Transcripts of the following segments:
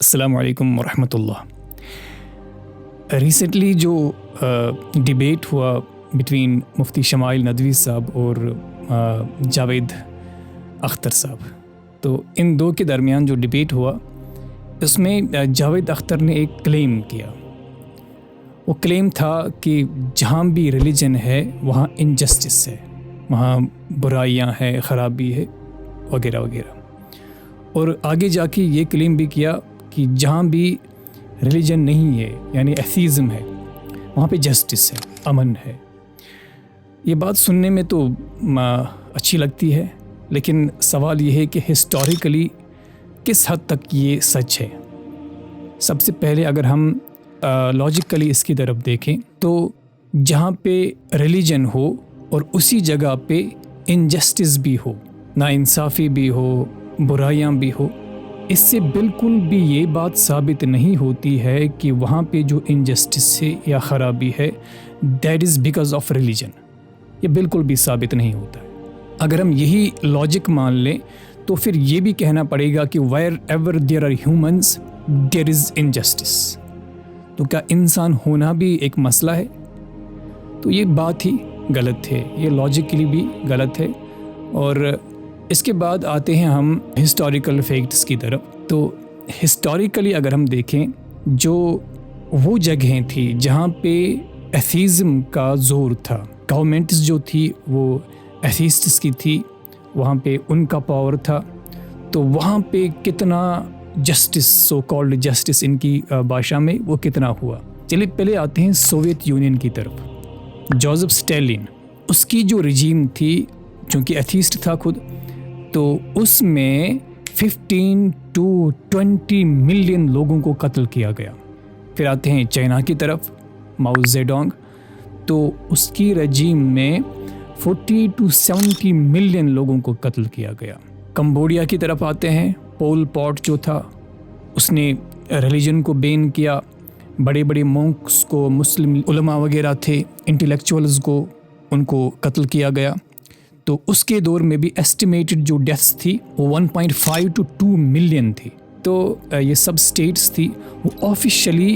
अस्सलामु अलैकुम वरहमतुल्लाह। रिसेंटली जो डिबेट हुआ बिटवीन मुफ्ती शमाइल नदवी साहब और जावेद अख्तर साहब, तो इन दो के दरमियान जो डिबेट हुआ उसमें जावेद अख्तर ने एक क्लेम किया। वो क्लेम था कि जहाँ भी रिलीजन है वहाँ इनजस्टिस है, वहाँ बुराइयाँ हैं, ख़राबी है वगैरह वगैरह। और आगे जाके ये क्लेम भी किया कि जहाँ भी रिलीजन नहीं है यानी एथीज़म है वहाँ पे जस्टिस है, अमन है। ये बात सुनने में तो अच्छी लगती है, लेकिन सवाल ये है कि हिस्टोरिकली किस हद तक ये सच है। सबसे पहले अगर हम लॉजिकली इसकी तरफ देखें तो जहाँ पे रिलीजन हो और उसी जगह पे इनजस्टिस भी हो, नाइंसाफ़ी भी हो, बुराइयाँ भी हो, इससे बिल्कुल भी ये बात साबित नहीं होती है कि वहाँ पे जो इनजस्टिस है या ख़राबी है that is because of religion. ये बिल्कुल भी साबित नहीं होता है। अगर हम यही लॉजिक मान लें तो फिर ये भी कहना पड़ेगा कि wherever there are humans there is injustice. तो क्या इंसान होना भी एक मसला है? तो ये बात ही गलत है, ये लॉजिकली भी गलत है। और इसके बाद आते हैं हम हिस्टोरिकल फैक्ट्स की तरफ। तो हिस्टोरिकली अगर हम देखें, जो वो जगहें थी जहाँ पे एथीज़म का ज़ोर था, गवर्नमेंट्स जो थी वो एथीस्ट्स की थी, वहाँ पे उनका पावर था, तो वहाँ पे कितना जस्टिस, सो कॉल्ड जस्टिस इनकी भाषा में, वो कितना हुआ। चलिए पहले आते हैं सोवियत यूनियन की तरफ। जोसेफ स्टालिन, उसकी जो रजीम थी, चूँकि एथीस्ट था खुद, तो उसमें 15 to 20 मिलियन लोगों को कत्ल किया गया। फिर आते हैं चाइना की तरफ, माओ जेडोंग, तो उसकी रजीम में 40 to 70 मिलियन लोगों को कत्ल किया गया। कंबोडिया की तरफ आते हैं, पोल पॉट जो था उसने रिलीजन को बैन किया, बड़े बड़े मोंक्स को, मुस्लिम उलमा वगैरह थे, इंटेलेक्चुअल्स को, उनको कत्ल किया गया। तो उसके दौर में भी एस्टिमेटेड जो डेथ्स थी वो 1.5 to 2 मिलियन थी। तो ये सब स्टेट्स थी वो ऑफिशियली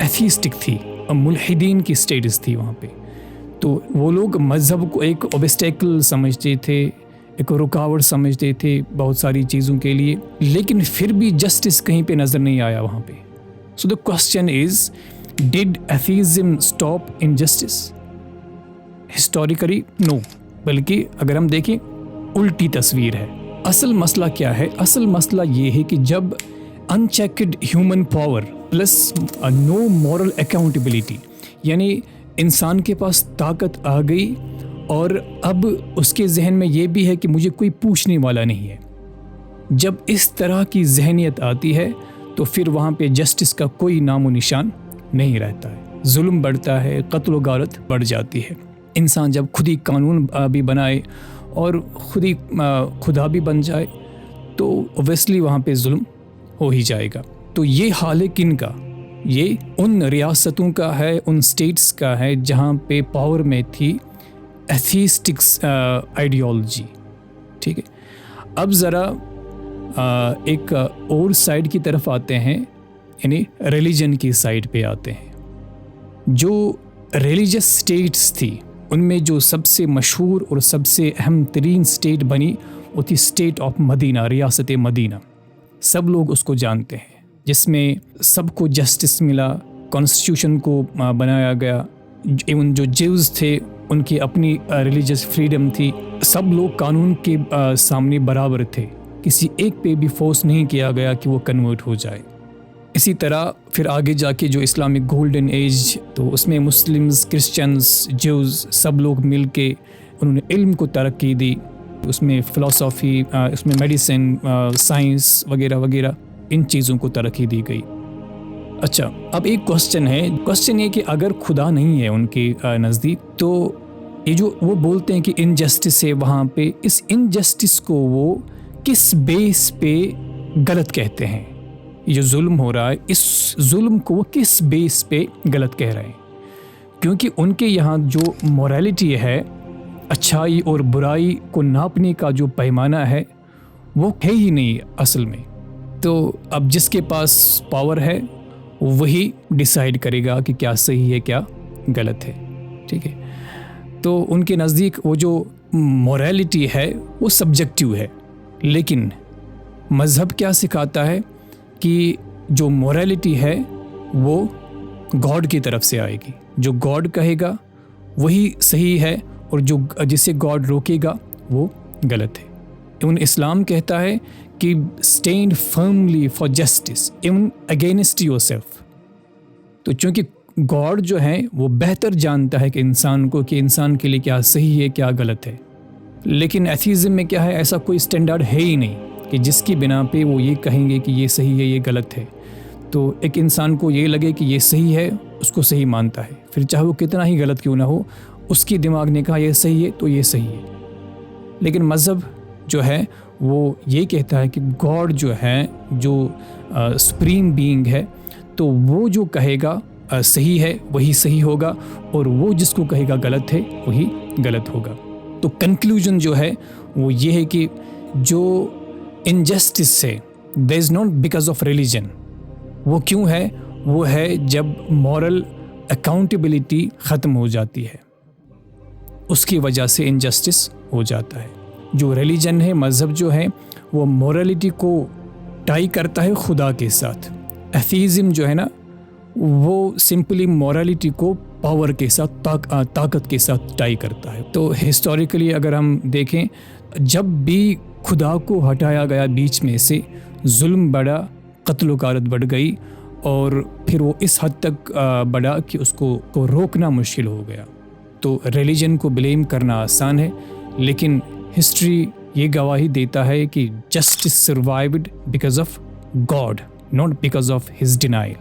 एथीस्टिक थी, मुल्हिदीन की स्टेट्स थी वहाँ पे। तो वो लोग मज़हब को एक ऑब्स्टेकल समझते थे, एक रुकावट समझते थे बहुत सारी चीज़ों के लिए, लेकिन फिर भी जस्टिस कहीं पे नज़र नहीं आया वहाँ पे। So the question is, did atheism stop injustice? Historically no, बल्कि अगर हम देखें उल्टी तस्वीर है। असल मसला क्या है? असल मसला ये है कि जब unchecked human power plus no moral accountability, यानी इंसान के पास ताकत आ गई और अब उसके जहन में ये भी है कि मुझे कोई पूछने वाला नहीं है, जब इस तरह की जहनियत आती है तो फिर वहाँ पे जस्टिस का कोई नामो निशान नहीं रहता है। जुल्म बढ़ता है, कत्ल व गारत बढ़ जाती है। इंसान जब खुद ही कानून भी बनाए और खुद ही खुदा भी बन जाए तो ओब्वियसली वहाँ पे जुल्म हो ही जाएगा। तो ये हाल है किन का? ये उन रियासतों का है, उन स्टेट्स का है जहाँ पे पावर में थी एथीस्टिक्स आइडियोलॉजी। ठीक है, अब ज़रा एक और साइड की तरफ आते हैं, यानी रिलीजन की साइड पे आते हैं। जो रिलीजियस स्टेट्स थी उनमें जो सबसे मशहूर और सबसे अहम तरीन स्टेट बनी वो थी स्टेट ऑफ मदीना, रियासत मदीना। सब लोग उसको जानते हैं, जिसमें सबको जस्टिस मिला, कॉन्स्टिट्यूशन को बनाया गया। इवन जो ज्यूज़ थे उनकी अपनी रिलीजियस फ्रीडम थी, सब लोग कानून के सामने बराबर थे, किसी एक पे भी फोर्स नहीं किया गया कि वो कन्वर्ट हो जाए। इसी तरह फिर आगे जाके जो इस्लामिक गोल्डन एज, तो उसमें मुस्लिम्स, क्रिश्चियंस, ज्यूज़ सब लोग मिल के उन्होंने इल्म को तरक्की दी, उसमें फ़िलासफ़ी, उसमें मेडिसिन, साइंस वगैरह वगैरह, इन चीज़ों को तरक्की दी गई। अच्छा, अब एक क्वेश्चन है, क्वेश्चन ये कि अगर खुदा नहीं है उनके नज़दीक, तो ये जो वो बोलते हैं कि इनजस्टिस है वहाँ पे, इस इनजस्टिस को वो किस बेस पे गलत कहते हैं? ये जुल्म हो रहा है, इस जुल्म को वो किस बेस पे गलत कह रहे हैं? क्योंकि उनके यहाँ जो मोरालिटी है, अच्छाई और बुराई को नापने का जो पैमाना है वो है ही नहीं असल में। तो अब जिसके पास पावर है वही डिसाइड करेगा कि क्या सही है क्या गलत है, ठीक है। तो उनके नज़दीक वो जो मोरालिटी है वो सब्जेक्टिव है, लेकिन मज़हब क्या सिखाता है कि जो मोरालिटी है वो गॉड की तरफ से आएगी। जो गॉड कहेगा वही सही है और जो जिसे गॉड रोकेगा वो गलत है। इवन इस्लाम कहता है कि stand firmly for justice even against yourself. तो चूँकि गॉड जो है वो बेहतर जानता है कि इंसान को, कि इंसान के लिए क्या सही है क्या गलत है, लेकिन एथीज़म में क्या है, ऐसा कोई स्टैंडर्ड है ही नहीं कि जिसकी बिना पे वो ये कहेंगे कि ये सही है ये गलत है। तो एक इंसान को ये लगे कि ये सही है, उसको सही मानता है, फिर चाहे वो कितना ही गलत क्यों ना हो, उसकी दिमाग ने कहा ये सही है तो ये सही है। लेकिन मज़हब जो है वो ये कहता है कि गॉड जो है, जो सुप्रीम बीइंग है, तो वो जो कहेगा सही है वही सही होगा और वो जिसको कहेगा गलत है वही गलत होगा। तो कंक्लूजन जो है वो ये है कि जो इनजस्टिस है there is not because of religion. वो क्यों है? वो है जब मॉरल अकाउंटेबिलिटी ख़त्म हो जाती है, उसकी वजह से इनजस्टिस हो जाता है। जो रिलीजन है, मज़हब जो है, वो मॉरलिटी को टाई करता है खुदा के साथ। एथीज़म जो है ना, वो सिंपली मॉरलिटी को पावर के साथ, ताकत के साथ टाई करता है। तो हिस्टोरिकली अगर हम देखें, जब भी खुदा को हटाया गया बीच में से, जुल्म बढ़ा, कत्ल गारत बढ़ गई और फिर वो इस हद तक बढ़ा कि उसको रोकना मुश्किल हो गया। तो रिलीजन को ब्लेम करना आसान है, लेकिन हिस्ट्री ये गवाही देता है कि justice survived because of God, not because of his denial.